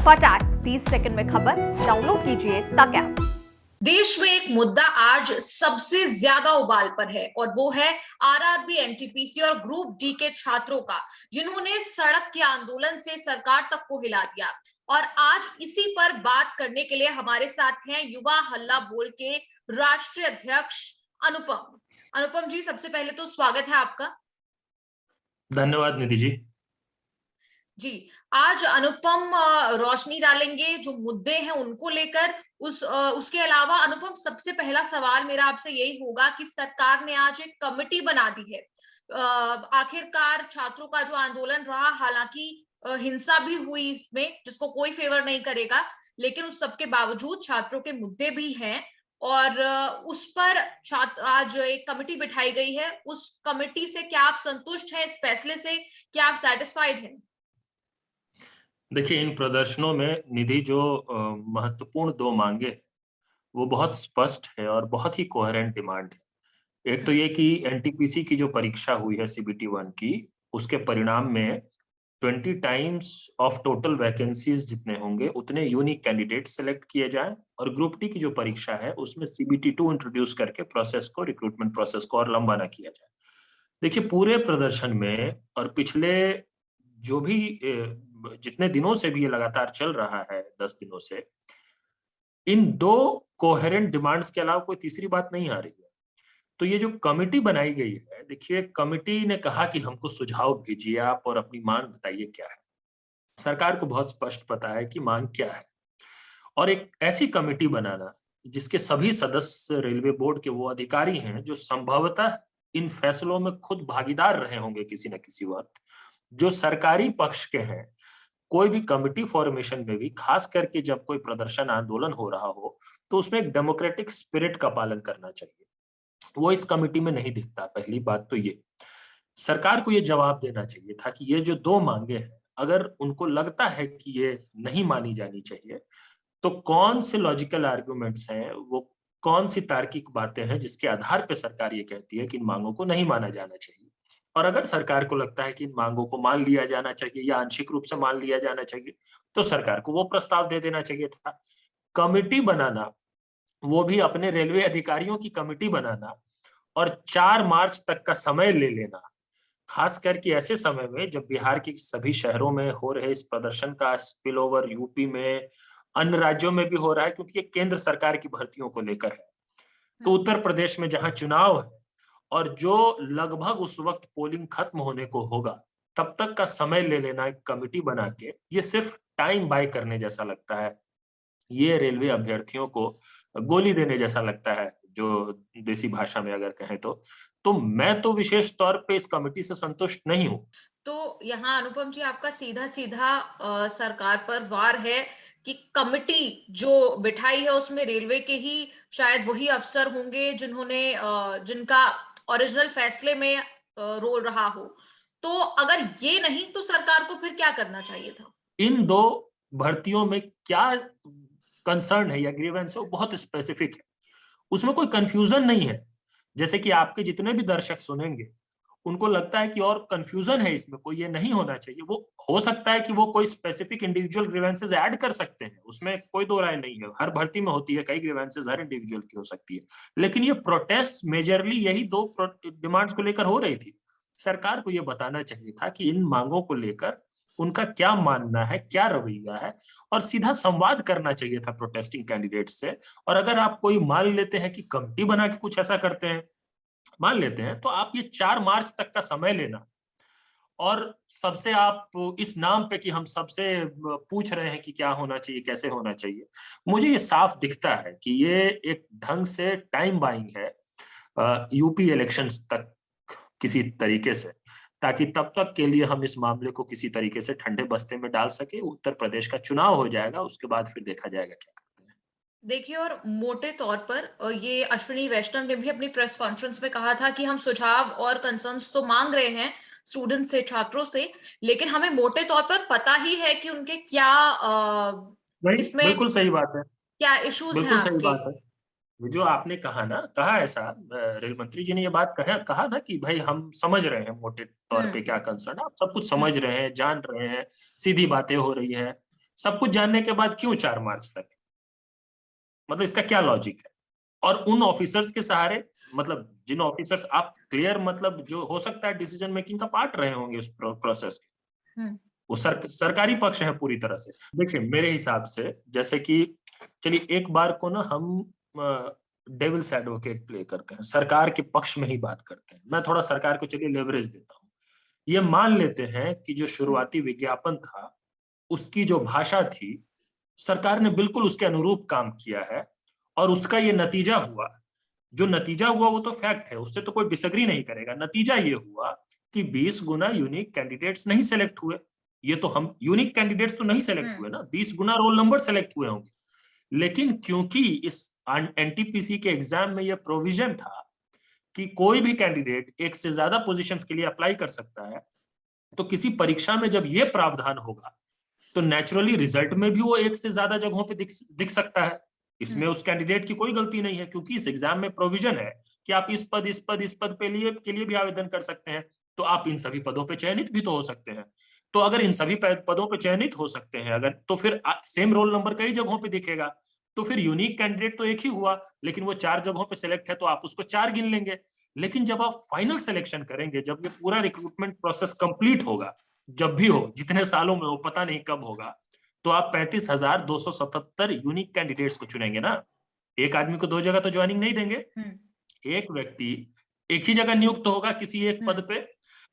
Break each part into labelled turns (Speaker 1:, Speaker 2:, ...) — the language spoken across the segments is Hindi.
Speaker 1: फटाक 30 सेकंड में खबर डाउनलोड कीजिए तक ऐप।
Speaker 2: देश में एक मुद्दा आज सबसे ज्यादा उबाल पर है और वो है आरआरबी, एनटीपीसी और ग्रुप डी के छात्रों का, जिन्होंने सड़क के आंदोलन से सरकार तक को हिला दिया। और आज इसी पर बात करने के लिए हमारे साथ हैं युवा हल्ला बोल के राष्ट्रीय अध्यक्ष अनुपम। अनुपम जी, सबसे पहले तो स्वागत है आपका।
Speaker 3: धन्यवाद निधि जी।
Speaker 2: जी, आज अनुपम रोशनी डालेंगे जो मुद्दे हैं उनको लेकर। उसके अलावा अनुपम, सबसे पहला सवाल मेरा आपसे यही होगा कि सरकार ने आज एक कमेटी बना दी है। आखिरकार छात्रों का जो आंदोलन रहा, हालांकि हिंसा भी हुई इसमें, जिसको कोई फेवर नहीं करेगा, लेकिन उस सबके बावजूद छात्रों के मुद्दे भी हैं और उस पर आज एक कमेटी बिठाई गई है। उस कमेटी से क्या आप संतुष्ट हैं? इस फैसले से क्या आप सेटिस्फाइड हैं?
Speaker 3: देखिए, इन प्रदर्शनों में निधि जो महत्वपूर्ण दो मांगे वो बहुत स्पष्ट है और बहुत ही कोहेरेंट डिमांड है। एक तो ये कि एनटीपीसी की जो परीक्षा हुई है सीबीटी 1 की, उसके परिणाम में 20 टाइम्स ऑफ टोटल वैकेंसीज जितने होंगे उतने यूनिक कैंडिडेट सेलेक्ट किए जाएं और ग्रुप डी की जो परीक्षा है उसमें सीबीटी 2 इंट्रोड्यूस करके प्रोसेस को, रिक्रूटमेंट प्रोसेस को और लंबा ना किया जाए। देखिए, पूरे प्रदर्शन में और पिछले जो भी जितने दिनों से भी ये लगातार चल रहा है, 10 दिनों से, इन दो कोहेरेंट डिमांड्स के अलावा कोई तीसरी बात नहीं आ रही है। तो ये जो कमिटी बनाई गई है, देखिए, कमिटी ने कहा कि हमको सुझाव भेजिए आप और अपनी मांग बताइए क्या है। सरकार को बहुत स्पष्ट पता है कि मांग क्या है और एक ऐसी कमिटी बनाना जिसके सभी सदस्य रेलवे बोर्ड के वो अधिकारी हैं जो संभवतः इन फैसलों में खुद भागीदार रहे होंगे किसी न किसी वक्त, जो सरकारी पक्ष के हैं। कोई भी कमिटी फॉर्मेशन में भी, खास करके जब कोई प्रदर्शन आंदोलन हो रहा हो, तो उसमें एक डेमोक्रेटिक स्पिरिट का पालन करना चाहिए। वो इस कमिटी में नहीं दिखता। पहली बात तो ये, सरकार को ये जवाब देना चाहिए था कि ये जो दो मांगे हैं, अगर उनको लगता है कि ये नहीं मानी जानी चाहिए, तो कौन से लॉजिकल आर्गुमेंट्स हैं, वो कौन सी तार्किक बातें हैं जिसके आधार पे सरकार ये कहती है कि इन मांगों को नहीं माना जाना चाहिए। और अगर सरकार को लगता है कि इन मांगों को मान लिया जाना चाहिए या आंशिक रूप से मान लिया जाना चाहिए, तो सरकार को वो प्रस्ताव दे देना चाहिए था। कमिटी बनाना, वो भी अपने रेलवे अधिकारियों की कमिटी बनाना और 4 मार्च तक का समय ले लेना, खास करके ऐसे समय में जब बिहार के सभी शहरों में हो रहे इस प्रदर्शन का स्पिल ओवर यूपी में, अन्य राज्यों में भी हो रहा है, क्योंकि ये केंद्र सरकार की भर्तियों को लेकर है। तो उत्तर प्रदेश में जहां चुनाव है और जो लगभग उस वक्त पोलिंग खत्म होने को होगा, तब तक का समय ले लेना एक कमिटी बना के, ये सिर्फ टाइम बाय करने जैसा लगता है। ये रेलवे अभ्यर्थियों को गोली देने जैसा लगता है, जो देसी भाषा में अगर कहें तो मैं तो विशेष तौर पे इस कमिटी से संतुष्ट नहीं हूँ।
Speaker 2: तो यहाँ अनुपम जी, आपका सीधा सीधा सरकार पर वार है कि कमिटी जो बिठाई है उसमें रेलवे के ही शायद वही अफसर होंगे जिन्होंने जिनका ओरिजिनल फैसले में रोल रहा हो। तो अगर ये नहीं, तो सरकार को फिर क्या करना चाहिए था?
Speaker 3: इन दो भर्तियों में क्या कंसर्न है या ग्रीवेंस है, वो बहुत स्पेसिफिक है, उसमें कोई कंफ्यूजन नहीं है। जैसे कि आपके जितने भी दर्शक सुनेंगे, उनको लगता है कि और कंफ्यूजन है इसमें, कोई ये नहीं होना चाहिए। वो हो सकता है कि वो कोई स्पेसिफिक इंडिविजुअल ग्रीवेंसेस ऐड कर सकते हैं, उसमें कोई दो राय नहीं है। हर भर्ती में होती है, कई ग्रीवेंसेस हर इंडिविजुअल की हो सकती है। लेकिन ये प्रोटेस्ट मेजरली यही दो डिमांड्स को लेकर हो रही थी। सरकार को ये बताना चाहिए था कि इन मांगों को लेकर उनका क्या मानना है, क्या रवैया है, और सीधा संवाद करना चाहिए था प्रोटेस्टिंग कैंडिडेट्स से। और अगर आप कोई मान लेते हैं कि कमिटी बना के कुछ ऐसा करते हैं, मान लेते हैं, तो आप ये 4 मार्च तक का समय लेना और सबसे आप इस नाम पे कि हम सबसे पूछ रहे हैं कि क्या होना चाहिए, कैसे होना चाहिए, मुझे ये साफ दिखता है कि ये एक ढंग से टाइम बाइंग है यूपी इलेक्शंस तक किसी तरीके से, ताकि तब तक के लिए हम इस मामले को किसी तरीके से ठंडे बस्ते में डाल सके। उत्तर प्रदेश का चुनाव हो जाएगा, उसके बाद फिर देखा जाएगा क्या करते हैं।
Speaker 2: देखिए, और मोटे तौर पर ये अश्विनी वैष्णव ने भी अपनी प्रेस कॉन्फ्रेंस में कहा था कि हम सुझाव और कंसर्न्स तो मांग रहे हैं स्टूडेंट से, छात्रों से, लेकिन हमें मोटे तौर पर पता ही है कि उनके क्या
Speaker 3: नहीं,
Speaker 2: इसमें
Speaker 3: बिल्कुल सही बात है,
Speaker 2: क्या इश्यूज हैं
Speaker 3: बिल्कुल सही
Speaker 2: आपके।
Speaker 3: बात है। जो आपने कहा ना, कहा ऐसा, रेल मंत्री जी ने ये बात कहा ना कि भाई हम समझ रहे हैं मोटे तौर पे
Speaker 2: हम्म।
Speaker 3: क्या कंसर्न है, आप सब कुछ समझ रहे हैं, जान रहे हैं, सीधी बातें हो रही हैं। सब कुछ जानने के बाद क्यों 4 मार्च तक? मतलब इसका क्या लॉजिक है? और उन ऑफिसर्स के सहारे, मतलब जिन ऑफिसर्स आप क्लियर, मतलब जो हो सकता है डिसीजन मेकिंग का पार्ट रहे होंगे उस प्रोसेस के, वो सरकारी पक्ष है पूरी तरह से। देखिए मेरे हिसाब से, जैसे कि चलिए एक बार को ना हम डेविल्स एडवोकेट प्ले करते हैं, सरकार के पक्ष में ही बात करते हैं। मैं थोड़ा सरकार को चलिए लेवरेज देता हूँ। ये मान लेते हैं कि जो शुरुआती विज्ञापन था उसकी जो भाषा थी, सरकार ने बिल्कुल उसके अनुरूप काम किया है और उसका ये नतीजा हुआ। जो नतीजा हुआ वो तो फैक्ट है, उससे तो कोई डिसएग्री नहीं करेगा। नतीजा ये हुआ कि 20 गुना यूनिक कैंडिडेट्स नहीं सेलेक्ट हुए। ये तो हम यूनिक कैंडिडेट्स तो नहीं सेलेक्ट हुए ना, 20 गुना रोल नंबर सेलेक्ट हुए होंगे। लेकिन क्योंकि इस एनटीपीसी के एग्जाम में यह प्रोविजन था कि कोई भी कैंडिडेट एक से ज्यादा पोजीशंस के लिए अप्लाई कर सकता है, तो किसी परीक्षा में जब ये प्रावधान होगा तो नेचुरली रिजल्ट में भी वो एक से ज्यादा जगहों पे दिख सकता है। इसमें उस कैंडिडेट की कोई गलती नहीं है, क्योंकि इस एग्जाम में प्रोविजन है कि आप इस पद के लिए भी आवेदन कर सकते हैं। तो आप इन सभी पदों पे चयनित भी तो हो सकते हैं। तो अगर इन सभी पदों पे चयनित हो सकते हैं अगर, तो फिर सेम रोल नंबर कई जगहों पे दिखेगा। तो फिर यूनिक कैंडिडेट तो एक ही हुआ, लेकिन वो 4 जगहों पे सिलेक्ट है तो आप उसको 4 गिन लेंगे। लेकिन जब आप फाइनल सिलेक्शन करेंगे, जब ये पूरा रिक्रूटमेंट प्रोसेस कंप्लीट होगा, जब भी हो, जितने सालों में हो, पता नहीं कब होगा, तो आप 35,277 यूनिक कैंडिडेट्स को चुनेंगे ना। एक आदमी को 2 जगह तो ज्वाइनिंग नहीं देंगे। एक व्यक्ति एक ही जगह नियुक्त होगा किसी एक पद पे।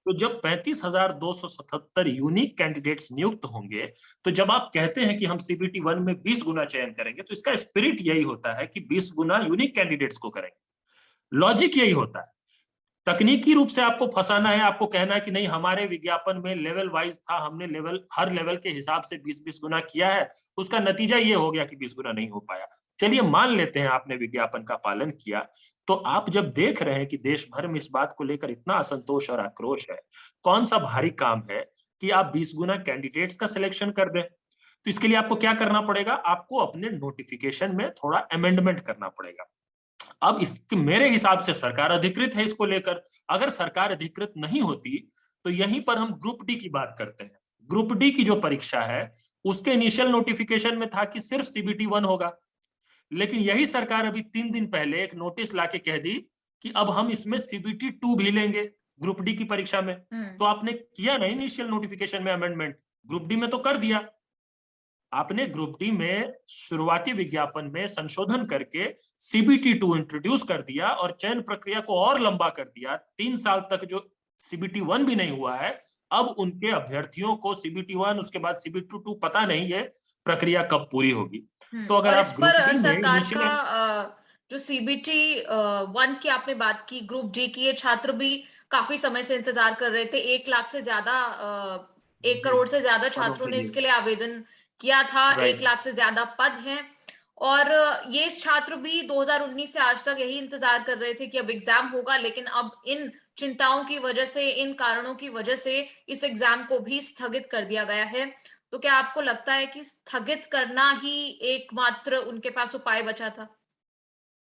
Speaker 3: तो जब 35,277 यूनिक कैंडिडेट्स नियुक्त होंगे, तो जब आप कहते हैं कि हम सीबीटी 1 में 20 गुना चयन करेंगे, तो इसका स्पिरिट यही होता है कि 20 गुना यूनिक कैंडिडेट्स को करेंगे। लॉजिक यही होता है। तकनीकी रूप से आपको फंसाना है, आपको कहना है कि नहीं हमारे विज्ञापन में लेवल वाइज था, हमने हर लेवल के हिसाब से 20-20 गुना किया है, उसका नतीजा ये हो गया कि 20 गुना नहीं हो पाया। चलिए मान लेते हैं आपने विज्ञापन का पालन किया, तो आप जब देख रहे हैं कि देश भर में इस बात को लेकर इतना असंतोष और आक्रोश है, कौन सा भारी काम है कि आप 20 गुना कैंडिडेट्स का सिलेक्शन कर दें। तो इसके लिए आपको क्या करना पड़ेगा? आपको अपने नोटिफिकेशन में थोड़ा अमेंडमेंट करना पड़ेगा। अब इसके मेरे हिसाब से सरकार अधिकृत है इसको लेकर। अगर सरकार अधिकृत नहीं होती तो यहीं पर हम ग्रुप डी की बात करते हैं। ग्रुप डी की जो परीक्षा है उसके इनिशियल नोटिफिकेशन में था कि सिर्फ सीबीटी 1 होगा, लेकिन यही सरकार अभी 3 दिन पहले एक नोटिस लाके कह दी कि अब हम इसमें सीबीटी 2 भी लेंगे ग्रुप डी की परीक्षा में। तो आपने किया ना इनिशियल नोटिफिकेशन में अमेंडमेंट, ग्रुप डी में तो कर दिया आपने। ग्रुप डी में शुरुआती विज्ञापन में संशोधन करके सीबीटी 2 इंट्रोड्यूस कर दिया और चयन प्रक्रिया को और लंबा कर दिया। 3 साल तक जो सीबीटी 1 भी नहीं हुआ है, अब उनके अभ्यर्थियों को सीबीटी 1 उसके बाद सीबीटी 2 पता नहीं है प्रक्रिया कब पूरी होगी। तो अगर
Speaker 2: और इस
Speaker 3: आप ग्रुप
Speaker 2: पर
Speaker 3: डी में
Speaker 2: सरकार का जो सीबीटी 1 की आपने बात की, ग्रुप डी की, ये छात्र भी काफी समय से इंतजार कर रहे थे। 1 लाख से ज्यादा 1 करोड़ से ज्यादा छात्रों ने इसके लिए आवेदन किया था। 1 लाख से ज्यादा पद हैं और ये छात्र भी 2019 से आज तक यही इंतजार कर रहे थे कि अब एग्जाम होगा, लेकिन अब इन चिंताओं की वजह से, इन कारणों की वजह से इस एग्जाम को भी स्थगित कर दिया गया है। तो क्या आपको लगता है कि स्थगित करना ही एकमात्र उनके पास उपाय बचा था?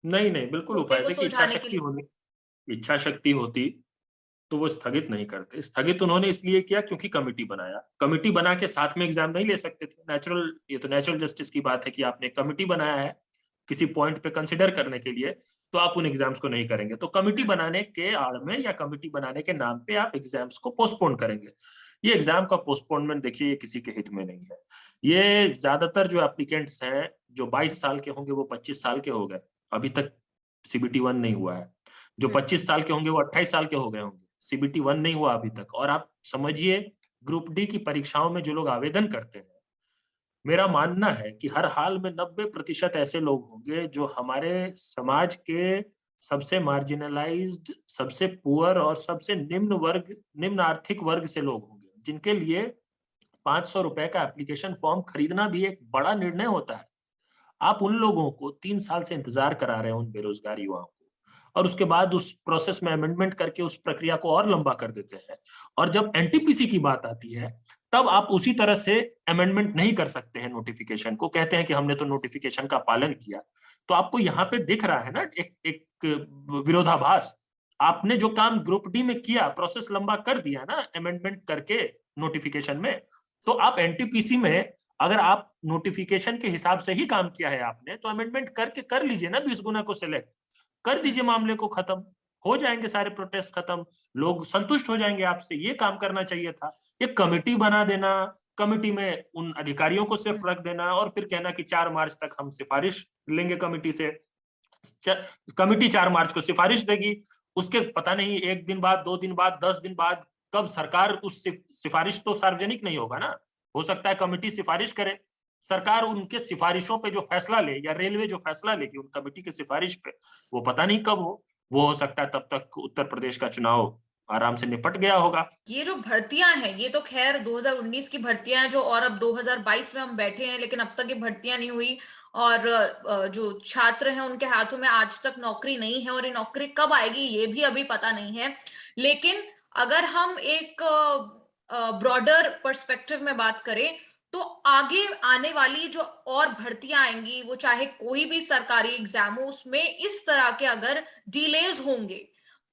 Speaker 3: नहीं नहीं बिल्कुल
Speaker 2: मुद्दे
Speaker 3: उपाय,
Speaker 2: को
Speaker 3: देखिए
Speaker 2: सुलझाने के लिए?
Speaker 3: इच्छा शक्ति होती तो वो स्थगित नहीं करते। स्थगित उन्होंने इसलिए किया क्योंकि कमिटी बनाया। कमिटी बना के साथ में एग्जाम नहीं ले सकते थे। ये तो नेचुरल जस्टिस की बात है कि आपने कमिटी बनाया है किसी पॉइंट पे कंसिडर करने के लिए, तो आप उन एग्जाम्स को नहीं करेंगे। तो कमिटी बनाने के आड़ में या कमिटी बनाने के नाम पे आप एग्जाम्स को पोस्टपोन करेंगे। ये एग्जाम का पोस्टपोनमेंट देखिए ये किसी के हित में नहीं है। ये ज्यादातर जो एप्लीकेंट्स हैं जो 22 साल के होंगे वो 25 साल के हो गए, अभी तक सीबीटी 1 नहीं हुआ है। जो 25 साल के होंगे वो 28 साल के हो गए होंगे, सीबीटी 1 नहीं हुआ अभी तक। और आप समझिए ग्रुप डी की परीक्षाओं में जो लोग आवेदन करते हैं, मेरा मानना है कि हर हाल में 90% ऐसे लोग होंगे जो हमारे समाज के सबसे मार्जिनलाइज्ड, सबसे पुअर और सबसे निम्न आर्थिक वर्ग से लोग होंगे, जिनके लिए 500 रुपए का एप्लीकेशन फॉर्म खरीदना भी एक बड़ा निर्णय होता है। आप उन लोगों को 3 साल से इंतजार करा रहे हैं, उन बेरोजगार युवाओं को, और उसके बाद उस प्रोसेस में अमेंडमेंट करके उस प्रक्रिया को और लंबा कर देते हैं। और जब एनटीपीसी की बात आती है तब आप उसी तरह से अमेंडमेंट नहीं कर सकते हैं नोटिफिकेशन को। कहते हैं कि हमने तो नोटिफिकेशन का पालन किया। तो आपको यहाँ पे दिख रहा है ना एक विरोधाभास। आपने जो काम ग्रुप डी में किया, प्रोसेस लंबा कर दिया ना अमेंडमेंट करके नोटिफिकेशन में, तो आप एनटीपीसी में अगर आप नोटिफिकेशन के हिसाब से ही काम किया है आपने, तो अमेंडमेंट करके कर लीजिए ना, 20 गुना को सिलेक्ट कर दीजिए, मामले को खत्म हो जाएंगे, सारे प्रोटेस्ट खत्म, लोग संतुष्ट हो जाएंगे आपसे। ये काम करना चाहिए था। ये कमेटी बना देना, कमेटी में उन अधिकारियों को सिर्फ रख देना और फिर कहना कि 4 मार्च तक हम सिफारिश लेंगे कमेटी से। कमेटी 4 मार्च को सिफारिश देगी, उसके पता नहीं 1 दिन बाद, 2 दिन बाद, 10 दिन बाद कब सरकार उस सिफारिश तो सार्वजनिक नहीं होगा ना, हो सकता है कमेटी सिफारिश करे, सरकार उनके सिफारिशों पे जो फैसला ले, या रेलवे जो फैसला लेगी उन कमेटी की सिफारिश पे, वो पता नहीं कब हो सकता है तब तक उत्तर प्रदेश का चुनाव आराम से निपट गया होगा।
Speaker 2: ये जो भर्तियां हैं, ये तो खैर 2019 की भर्तियां हैं जो, और अब 2022 में हम बैठे हैं, लेकिन अब तक ये भर्तियां नहीं हुई। और जो छात्र हैं उनके हाथों में आज तक नौकरी नहीं है, और ये नौकरी कब आएगी ये भी अभी पता नहीं है। लेकिन अगर हम एक ब्रॉडर पर्सपेक्टिव में बात करें, तो आगे आने वाली जो और भर्तियां आएंगी, वो चाहे कोई भी सरकारी एग्जाम हो, उसमें इस तरह के अगर डिलेज होंगे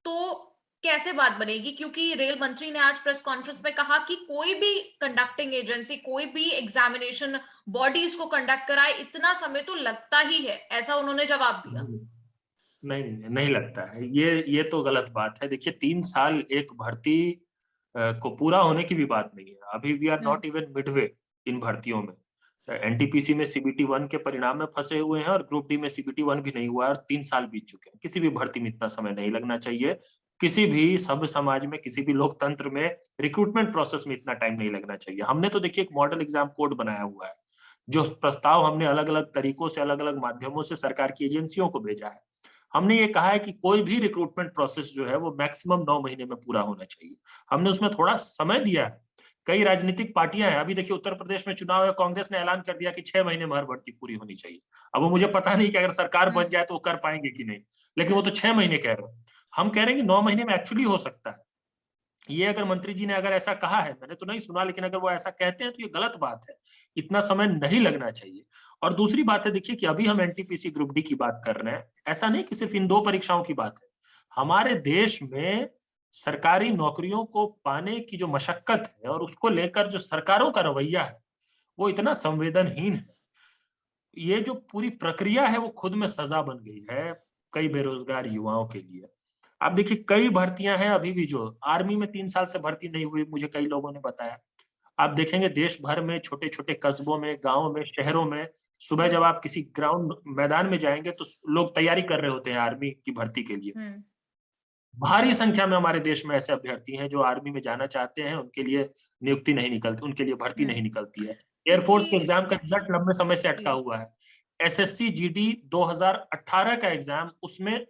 Speaker 2: तो कैसे बात बनेगी? क्योंकि रेल मंत्री ने आज प्रेस कॉन्फ्रेंस में कहा कि कोई भी कंडक्टिंग एजेंसी, कोई भी एग्जामिनेशन बॉडी इसको कंडक्ट कराए, इतना समय तो लगता ही है, ऐसा उन्होंने जवाब दिया।
Speaker 3: नहीं लगता है, ये तो गलत बात है। देखिए 3 साल एक भर्ती को पूरा होने की भी बात नहीं है, अभी we are not even midway in भर्तियों में। एनटीपीसी में सीबीटी 1 के परिणाम में फंसे हुए हैं और ग्रुप डी में सीबीटी 1 भी नहीं हुआ और 3 साल बीत चुके हैं। किसी भी भर्ती में इतना समय नहीं लगना चाहिए, किसी भी सभ्य समाज में, किसी भी लोकतंत्र में रिक्रूटमेंट प्रोसेस में इतना टाइम नहीं लगना चाहिए। हमने तो देखिए एक मॉडल एग्जाम कोड बनाया हुआ है, जो प्रस्ताव हमने अलग अलग तरीकों से, अलग अलग माध्यमों से सरकार की एजेंसियों को भेजा है। हमने ये कहा है कि कोई भी रिक्रूटमेंट प्रोसेस जो है वो मैक्सिमम 9 महीने में पूरा होना चाहिए। हमने उसमें थोड़ा समय दिया है। कई राजनीतिक पार्टियां हैं, अभी देखिए उत्तर प्रदेश में चुनाव है, कांग्रेस ने ऐलान कर दिया कि 6 महीने में हर भर्ती पूरी होनी चाहिए। अब वो मुझे पता नहीं कि अगर सरकार बन जाए तो वो कर पाएंगे कि नहीं, लेकिन वो तो 6 महीने कह रहे हैं। हम कह रहे हैं कि 9 महीने में एक्चुअली हो सकता है। ये अगर मंत्री जी ने अगर ऐसा कहा है, मैंने तो नहीं सुना, लेकिन अगर वो ऐसा कहते हैं तो ये गलत बात है, इतना समय नहीं लगना चाहिए। और दूसरी बात है, देखिए कि अभी हम एनटीपीसी ग्रुप डी की बात कर रहे हैं, ऐसा नहीं कि सिर्फ इन 2 परीक्षाओं की बात है। हमारे देश में सरकारी नौकरियों को पाने की जो मशक्कत है और उसको लेकर जो सरकारों का रवैया है, वो इतना संवेदनहीन है। ये जो पूरी प्रक्रिया है वो खुद में सजा बन गई है कई बेरोजगार युवाओं के लिए। आप देखिए कई भर्तियां हैं अभी भी, जो आर्मी में 3 साल से भर्ती नहीं हुई, मुझे कई लोगों ने बताया। आप देखेंगे देश भर में, छोटे छोटे कस्बों में, गांवों में, शहरों में, सुबह जब आप किसी ग्राउंड मैदान में जाएंगे तो लोग तैयारी कर रहे होते हैं आर्मी की भर्ती के लिए। भारी संख्या में हमारे देश में ऐसे अभ्यर्थी हैं जो आर्मी में जाना चाहते हैं, उनके लिए नियुक्ति नहीं निकलती, उनके लिए भर्ती नहीं निकलती है। एयरफोर्स के एग्जाम का रिजल्ट लंबे समय से अटका हुआ है। एसएससी जीडी 2018 का एग्जाम, उसमें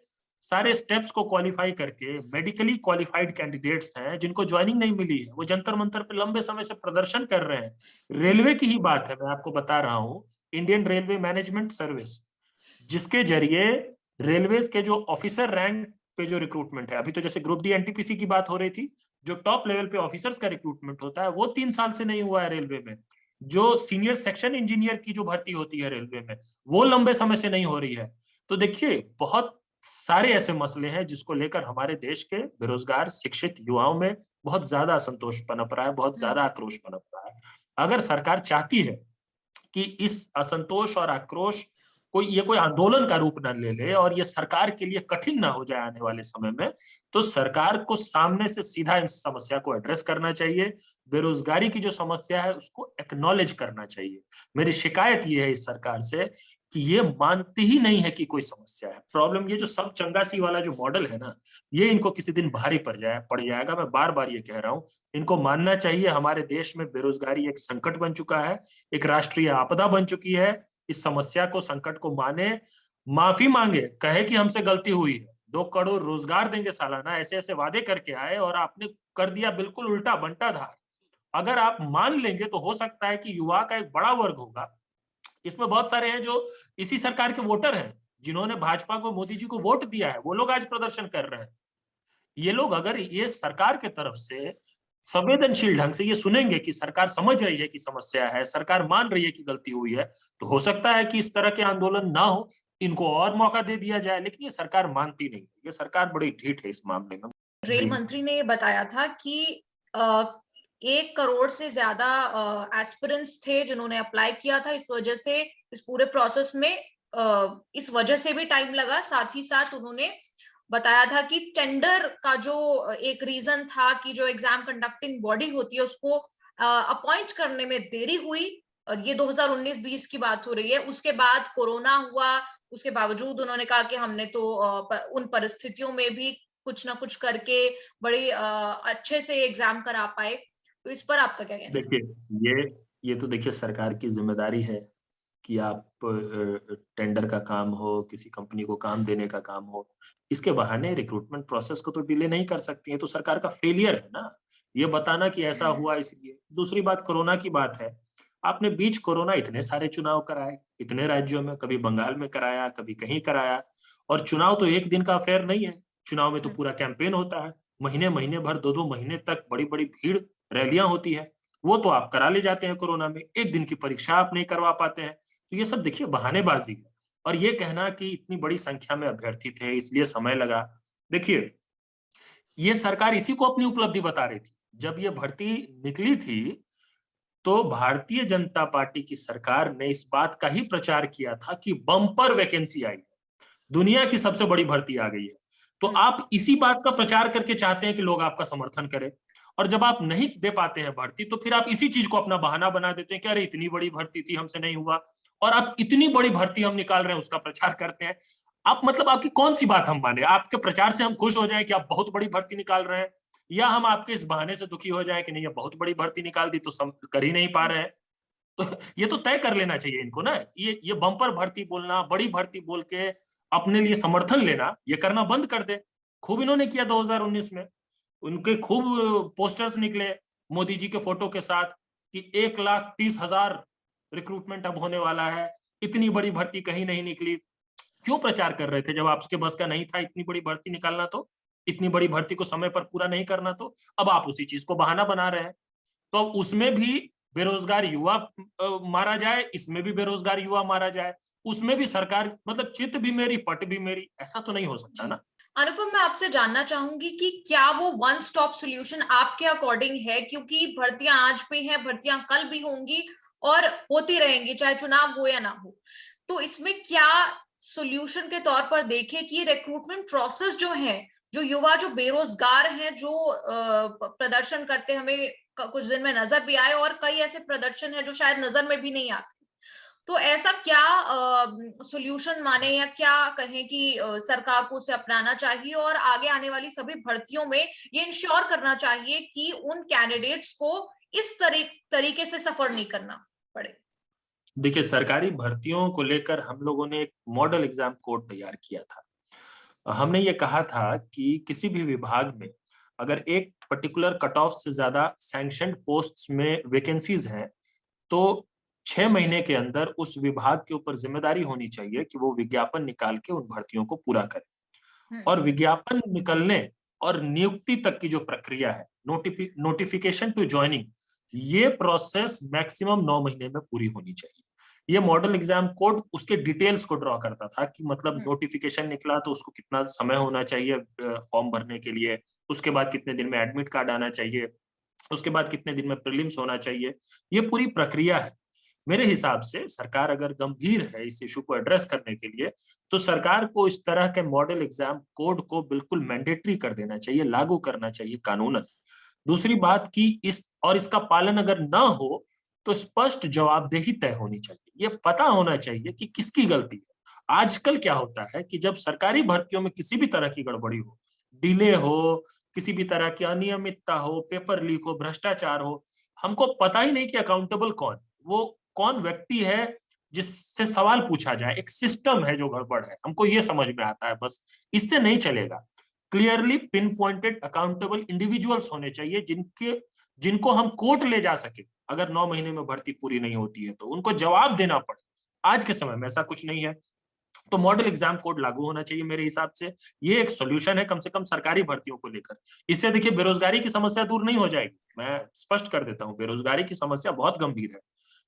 Speaker 3: सारे स्टेप्स को क्वालिफाई करके मेडिकली क्वालिफाइड कैंडिडेट्स हैं जिनको ज्वाइनिंग नहीं मिली है, वो जंतर मंतर पे लंबे समय से प्रदर्शन कर रहे हैं। रेलवे की ही बात है, मैं आपको बता रहा हूं, इंडियन रेलवे मैनेजमेंट सर्विस, जिसके जरिए रेलवेज के जो ऑफिसर रैंक पे जो रिक्रूटमेंट है, अभी तो जैसे ग्रुप डी एनटीपीसी की बात हो रही थी, जो टॉप लेवल पे ऑफिसर्स का रिक्रूटमेंट होता है वो 3 साल से नहीं हुआ है रेलवे में। जो सीनियर सेक्शन इंजीनियर की जो भर्ती होती है रेलवे में, वो लंबे समय से नहीं हो रही है। तो देखिए बहुत सारे ऐसे मसले हैं जिसको लेकर हमारे देश के बेरोजगार शिक्षित युवाओं में बहुत ज्यादा असंतोष पनप रहा है, बहुत ज्यादा आक्रोश पनप रहा है। अगर सरकार चाहती है कि इस असंतोष और आक्रोश कोई आंदोलन का रूप न ले ले और ये सरकार के लिए कठिन ना हो जाए आने वाले समय में, तो सरकार को सामने से सीधा इस समस्या को एड्रेस करना चाहिए। बेरोजगारी की जो समस्या है उसको एक्नॉलेज करना चाहिए। मेरी शिकायत ये है इस सरकार से कि ये मानती ही नहीं है कि कोई समस्या है। प्रॉब्लम ये जो सब चंगासी वाला जो मॉडल है ना, ये इनको किसी दिन भारी पड़ जाएगा। मैं बार बार ये कह रहा हूँ, इनको मानना चाहिए हमारे देश में बेरोजगारी एक संकट बन चुका है, एक राष्ट्रीय आपदा बन चुकी है। इस समस्या को, संकट को माने, माफी मांगे, कहे कि हमसे गलती हुई है, 2 करोड़ रोजगार देंगे सालाना, ऐसे ऐसे वादे करके आए और आपने कर दिया बिल्कुल उल्टा, बंटाधार। अगर आप मान लेंगे तो हो सकता है कि युवा का एक बड़ा वर्ग होगा, इसमें बहुत सारे हैं जो इसी सरकार के वोटर हैं, जिन्होंने भाजपा को, मोदी जी को वोट दिया है, वो लोग आज प्रदर्शन कर रहे हैं। ये लोग अगर ये सरकार के तरफ से संवेदनशील ढंग से ये सुनेंगे कि सरकार समझ रही है कि समस्या है, सरकार मान रही है कि गलती हुई है, तो हो सकता है कि इस तरह के आंदोलन ना हो, इनको और मौका दे दिया जाए। लेकिन ये सरकार मानती नहीं, ये सरकार बड़ी ढीठ है इस मामले में।
Speaker 2: रेल मंत्री ने ये बताया था कि 1 करोड़ से ज्यादा एस्पिरेंट्स थे जिन्होंने अप्लाई किया था। इस वजह से इस पूरे प्रोसेस में इस वजह से भी टाइम लगा। साथ ही साथ उन्होंने बताया था कि टेंडर का जो एक रीजन था कि जो एग्जाम कंडक्टिंग बॉडी होती है उसको अपॉइंट करने में देरी हुई। और ये 2019-20 की बात हो रही है। उसके बाद कोरोना हुआ, उसके बावजूद उन्होंने कहा कि हमने तो उन परिस्थितियों में भी कुछ ना कुछ करके बड़ी अच्छे से एग्जाम करा पाए। तो इस पर आपका क्या कहना है?
Speaker 3: देखिए ये तो देखिए सरकार की जिम्मेदारी है कि आप टेंडर का काम हो, किसी कंपनी को काम देने का काम हो, इसके बहाने रिक्रूटमेंट प्रोसेस को तो डिले नहीं कर सकती है, तो सरकार का फेलियर है ना, ये बताना कि ऐसा हुआ इसलिए। दूसरी बात कोरोना की बात है, आपने बीच कोरोना इतने सारे चुनाव कराए, इतने राज्यों में, कभी बंगाल में कराया, कभी कहीं कराया, और चुनाव तो एक दिन का अफेयर नहीं है, चुनाव में तो पूरा कैंपेन होता है, महीने भर, 2-2 महीने तक बड़ी-बड़ी भीड़, रैलियां होती है, वो तो आप करा ले जाते हैं कोरोना में, एक दिन की परीक्षा आप नहीं करवा पाते हैं। तो ये सब देखिए बहानेबाजी है। और ये कहना कि इतनी बड़ी संख्या में अभ्यर्थी थे इसलिए समय लगा। देखिए, ये सरकार इसी को अपनी उपलब्धि बता रही थी। जब ये भर्ती निकली थी, तो भारतीय जनता पार्टी की सरकार ने इस बात का ही प्रचार किया था कि बम्पर वैकेंसी आई है। दुनिया की सबसे बड़ी भर्ती आ गई है। तो आप इसी बात का प्रचार करके चाहते हैं कि लोग आपका समर्थन करें। और जब आप नहीं दे पाते हैं भर्ती, तो फिर आप इसी चीज को अपना बहाना बना देते हैं कि अरे इतनी बड़ी भर्ती थी, हमसे नहीं हुआ। और आप इतनी बड़ी भर्ती हम निकाल रहे हैं, उसका प्रचार करते हैं। आप मतलब आपकी कौन सी बात हम माने? आपके प्रचार से हम खुश हो जाएं कि आप बहुत बड़ी भर्ती निकाल रहे हैं, या हम आपके इस बहाने से दुखी हो जाएं कि नहीं, ये बहुत बड़ी भर्ती निकाल दी तो कर ही नहीं पा रहे हैं। तो ये तो तय कर लेना चाहिए इनको ना, ये बम्पर भर्ती बोलना, बड़ी भर्ती बोल के अपने लिए समर्थन लेना, ये करना बंद कर दे। खूब इन्होंने किया 2019 में, उनके खूब पोस्टर्स निकले मोदी जी के फोटो के साथ कि 1,30,000 रिक्रूटमेंट अब होने वाला है, इतनी बड़ी भर्ती कहीं नहीं निकली। क्यों प्रचार कर रहे थे जब आपके बस का नहीं था इतनी बड़ी भर्ती निकालना, तो इतनी बड़ी भर्ती को समय पर पूरा नहीं करना, तो अब आप उसी चीज को बहाना बना रहे हैं। तो अब उसमें भी बेरोजगार युवा मारा जाए, इसमें भी बेरोजगार युवा मारा जाए, उसमें भी सरकार, मतलब चित भी मेरी पट भी मेरी, ऐसा तो नहीं हो सकता ना।
Speaker 2: अनुपम, मैं आपसे जानना चाहूंगी कि क्या वो वन स्टॉप सॉल्यूशन आपके अकॉर्डिंग है? क्योंकि भर्तियां आज भी हैं, भर्तियां कल भी होंगी और होती रहेंगी, चाहे चुनाव हो या ना हो। तो इसमें क्या सॉल्यूशन के तौर पर देखें कि रिक्रूटमेंट प्रोसेस जो है, जो युवा जो बेरोजगार हैं, जो प्रदर्शन करते हमें कुछ दिन में नजर भी आए, और कई ऐसे प्रदर्शन है जो शायद नजर में भी नहीं आते, तो ऐसा क्या सॉल्यूशन माने या क्या कहें कि सरकार को उसे अपनाना चाहिए और आगे आने वाली सभी भर्तियों में ये इंश्योर करना चाहिए कि उन कैंडिडेट्स को इस तरीके से सफर नहीं करना पड़े?
Speaker 3: देखिए, सरकारी भर्तियों को लेकर हम लोगों ने एक मॉडल एग्जाम कोड तैयार किया था। हमने ये कहा था कि किसी भी विभाग में अगर एक पर्टिकुलर कट ऑफ से ज्यादा सैंक्शनड पोस्ट्स में वैकेंसीज हैं, तो 6 महीने के अंदर उस विभाग के ऊपर जिम्मेदारी होनी चाहिए कि वो विज्ञापन निकाल के उन भर्तियों को पूरा करे। और विज्ञापन निकलने और नियुक्ति तक की जो प्रक्रिया है, नोटिफिकेशन टू ज्वाइनिंग, ये प्रोसेस मैक्सिमम 9 महीने में पूरी होनी चाहिए। ये मॉडल एग्जाम कोड उसके डिटेल्स को ड्रॉ करता था कि मतलब नोटिफिकेशन निकला तो उसको कितना समय होना चाहिए फॉर्म भरने के लिए, उसके बाद कितने दिन में एडमिट कार्ड आना चाहिए, उसके बाद कितने दिन में प्रीलिम्स होना चाहिए। ये पूरी प्रक्रिया है। मेरे हिसाब से सरकार अगर गंभीर है इस इशू को एड्रेस करने के लिए, तो सरकार को इस तरह के मॉडल एग्जाम कोड को बिल्कुल मैंडेटरी कर देना चाहिए, लागू करना चाहिए कानूनन। दूसरी बात कि इसका पालन अगर ना हो, तो स्पष्ट जवाबदेही तय होनी चाहिए। ये पता होना चाहिए कि किसकी गलती है। आजकल क्या होता है कि जब सरकारी भर्तियों में किसी भी तरह की गड़बड़ी हो, डिले हो, किसी भी तरह की अनियमितता हो, पेपर लीक हो, भ्रष्टाचार हो, हमको पता ही नहीं कि अकाउंटेबल कौन, वो कौन व्यक्ति है जिससे सवाल पूछा जाए। एक सिस्टम है जो गड़बड़ है, हमको ये समझ में आता है, बस इससे नहीं चलेगा। Clearly pin pointed accountable individuals होने चाहिए जिनको हम कोर्ट ले जा सके अगर 9 महीने में भर्ती पूरी नहीं होती है, तो उनको जवाब देना पड़े। आज के समय में ऐसा कुछ नहीं है, तो मॉडल एग्जाम कोड लागू होना चाहिए मेरे हिसाब से। ये एक सॉल्यूशन है कम से कम सरकारी भर्तियों को लेकर। इससे देखिए बेरोजगारी की समस्या दूर नहीं हो जाएगी, मैं स्पष्ट कर देता हूँ, बेरोजगारी की समस्या बहुत गंभीर है,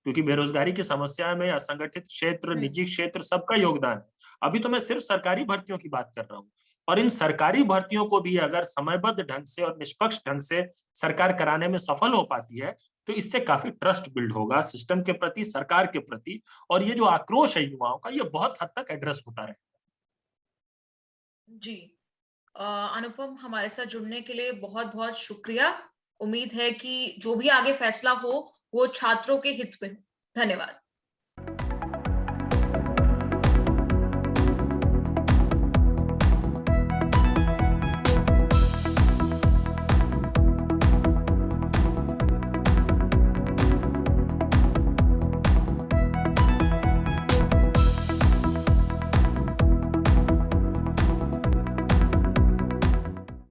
Speaker 3: क्योंकि बेरोजगारी की समस्या में असंगठित क्षेत्र, निजी क्षेत्र, सबका योगदान है। अभी तो मैं सिर्फ सरकारी भर्तियों की बात कर रहा हूँ। और इन सरकारी भर्तियों को भी अगर समयबद्ध ढंग से और निष्पक्ष ढंग से सरकार कराने में सफल हो पाती है, तो इससे काफी ट्रस्ट बिल्ड होगा सिस्टम के प्रति, सरकार के प्रति, और ये जो आक्रोश है युवाओं का, ये बहुत हद तक एड्रेस होता रहेगा।
Speaker 2: जी। अनुपम, हमारे साथ जुड़ने के लिए बहुत बहुत शुक्रिया। उम्मीद है कि जो भी आगे फैसला हो वो छात्रों के हित में हो। धन्यवाद।